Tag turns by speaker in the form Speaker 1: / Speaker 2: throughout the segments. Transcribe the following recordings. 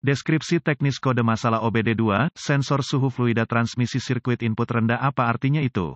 Speaker 1: Deskripsi teknis kode masalah OBD2, sensor suhu fluida transmisi sirkuit input rendah apa artinya itu?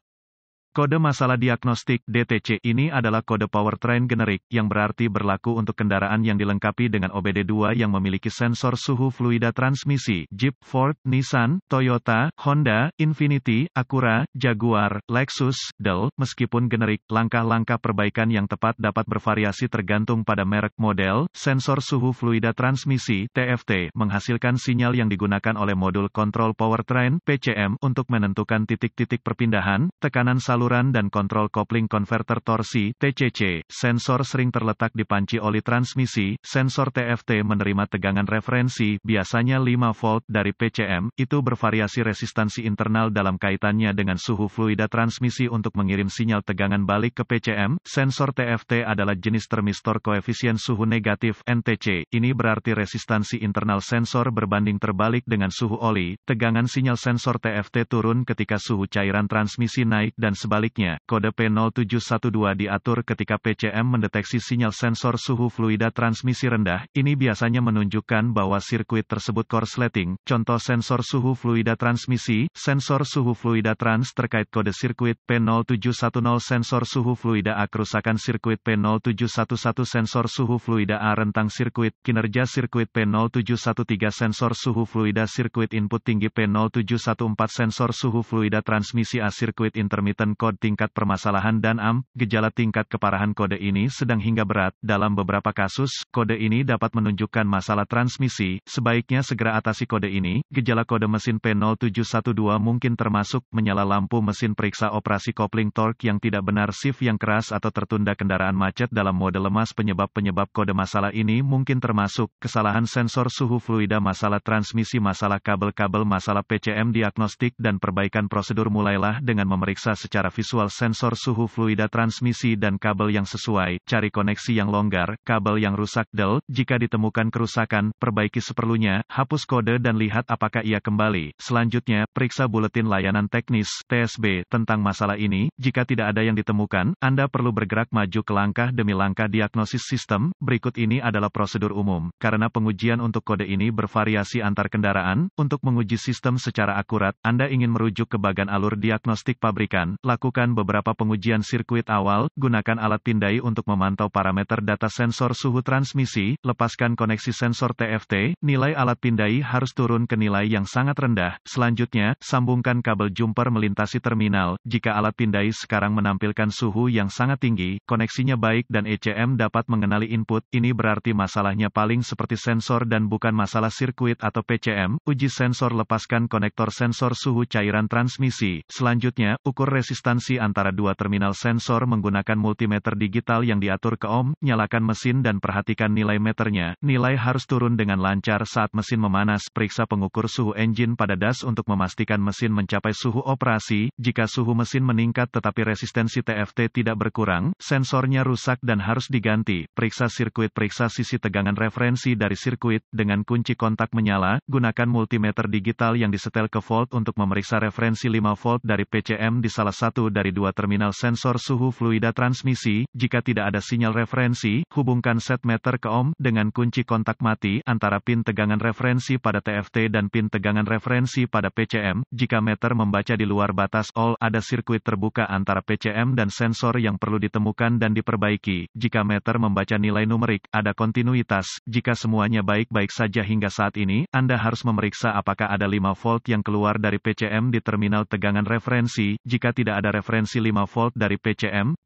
Speaker 1: Kode masalah diagnostik (DTC) ini adalah kode powertrain generik, yang berarti berlaku untuk kendaraan yang dilengkapi dengan OBD2 yang memiliki sensor suhu fluida transmisi, Jeep, Ford, Nissan, Toyota, Honda, Infiniti, Acura, Jaguar, Lexus, Dell. Meskipun generik, langkah-langkah perbaikan yang tepat dapat bervariasi tergantung pada merek model. Sensor suhu fluida transmisi (TFT) menghasilkan sinyal yang digunakan oleh modul kontrol powertrain (PCM) untuk menentukan titik-titik perpindahan, tekanan saluran dan kontrol kopling konverter torsi (TCC). Sensor sering terletak di panci oli transmisi. Sensor TFT menerima tegangan referensi, biasanya 5 volt dari PCM. Itu bervariasi resistansi internal dalam kaitannya dengan suhu fluida transmisi untuk mengirim sinyal tegangan balik ke PCM. Sensor TFT adalah jenis termistor koefisien suhu negatif (NTC). Ini berarti resistansi internal sensor berbanding terbalik dengan suhu oli. Tegangan sinyal sensor TFT turun ketika suhu cairan transmisi naik dan sebaliknya. Kode P0712 diatur ketika PCM mendeteksi sinyal sensor suhu fluida transmisi rendah. Ini biasanya menunjukkan bahwa sirkuit tersebut korsleting. Contoh sensor suhu fluida transmisi, sensor suhu fluida trans terkait kode sirkuit P0710 sensor suhu fluida A kerusakan sirkuit P0711 sensor suhu fluida A rentang sirkuit, kinerja sirkuit P0713 sensor suhu fluida sirkuit input tinggi P0714 sensor suhu fluida transmisi A sirkuit intermittent kode tingkat permasalahan dan gejala tingkat keparahan kode ini sedang hingga berat. Dalam beberapa kasus, kode ini dapat menunjukkan masalah transmisi. Sebaiknya segera atasi kode ini. Gejala kode mesin P0712 mungkin termasuk menyala lampu mesin, periksa operasi kopling torque yang tidak benar, shift yang keras atau tertunda, kendaraan macet dalam mode lemas. Penyebab-penyebab kode masalah ini mungkin termasuk kesalahan sensor suhu fluida, masalah transmisi, masalah kabel-kabel, masalah PCM. Diagnostik dan perbaikan prosedur mulailah dengan memeriksa secara visual sensor suhu fluida transmisi dan kabel yang sesuai. Cari koneksi yang longgar, kabel yang rusak. Jika ditemukan kerusakan, perbaiki seperlunya, hapus kode dan lihat apakah ia kembali. Selanjutnya, periksa buletin layanan teknis (TSB) tentang masalah ini. Jika tidak ada yang ditemukan, Anda perlu bergerak maju ke langkah demi langkah diagnosis sistem. Berikut ini adalah prosedur umum. Karena pengujian untuk kode ini bervariasi antar kendaraan, untuk menguji sistem secara akurat, Anda ingin merujuk ke bagan alur diagnostik pabrikan. Lakukan beberapa pengujian sirkuit awal, gunakan alat pindai untuk memantau parameter data sensor suhu transmisi, lepaskan koneksi sensor TFT, nilai alat pindai harus turun ke nilai yang sangat rendah. Selanjutnya, sambungkan kabel jumper melintasi terminal. Jika alat pindai sekarang menampilkan suhu yang sangat tinggi, koneksinya baik dan ECM dapat mengenali input, ini berarti masalahnya paling seperti sensor dan bukan masalah sirkuit atau PCM. Uji sensor, lepaskan konektor sensor suhu cairan transmisi. Selanjutnya, ukur resistansi antara dua terminal sensor menggunakan multimeter digital yang diatur ke ohm. Nyalakan mesin dan perhatikan nilai meternya. Nilai harus turun dengan lancar saat mesin memanas. Periksa pengukur suhu engine pada das untuk memastikan mesin mencapai suhu operasi. Jika suhu mesin meningkat tetapi resistensi TFT tidak berkurang, sensornya rusak dan harus diganti. Periksa sirkuit, periksa sisi tegangan referensi dari sirkuit. Dengan kunci kontak menyala, gunakan multimeter digital yang disetel ke volt untuk memeriksa referensi 5 volt dari PCM di salah satu dari dua terminal sensor suhu fluida transmisi. Jika tidak ada sinyal referensi, hubungkan setmeter ke ohm dengan kunci kontak mati antara pin tegangan referensi pada TFT dan pin tegangan referensi pada PCM. Jika meter membaca di luar batas all, ada sirkuit terbuka antara PCM dan sensor yang perlu ditemukan dan diperbaiki. Jika meter membaca nilai numerik, ada kontinuitas. Jika semuanya baik-baik saja hingga saat ini, Anda harus memeriksa apakah ada 5 volt yang keluar dari PCM di terminal tegangan referensi. Jika tidak ada referensi 5 volt dari PCM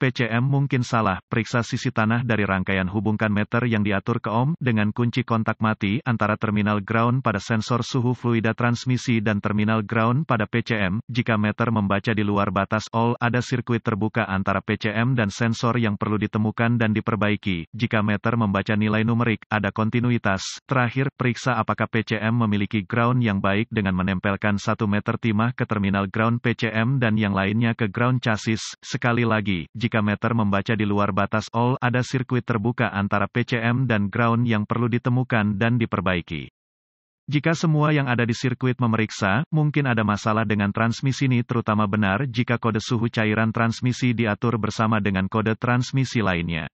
Speaker 1: mungkin salah. Periksa sisi tanah dari rangkaian, hubungkan meter yang diatur ke ohm dengan kunci kontak mati antara terminal ground pada sensor suhu fluida transmisi dan terminal ground pada PCM. Jika meter membaca di luar batas all, ada sirkuit terbuka antara PCM dan sensor yang perlu ditemukan dan diperbaiki. Jika meter membaca nilai numerik, ada kontinuitas. Terakhir, periksa apakah PCM memiliki ground yang baik dengan menempelkan 1 meter timah ke terminal ground PCM dan yang lainnya ke ground chassis. Sekali lagi, jika meter membaca di luar batas all, ada sirkuit terbuka antara PCM dan ground yang perlu ditemukan dan diperbaiki. Jika semua yang ada di sirkuit memeriksa, mungkin ada masalah dengan transmisi ini, terutama benar jika kode suhu cairan transmisi diatur bersama dengan kode transmisi lainnya.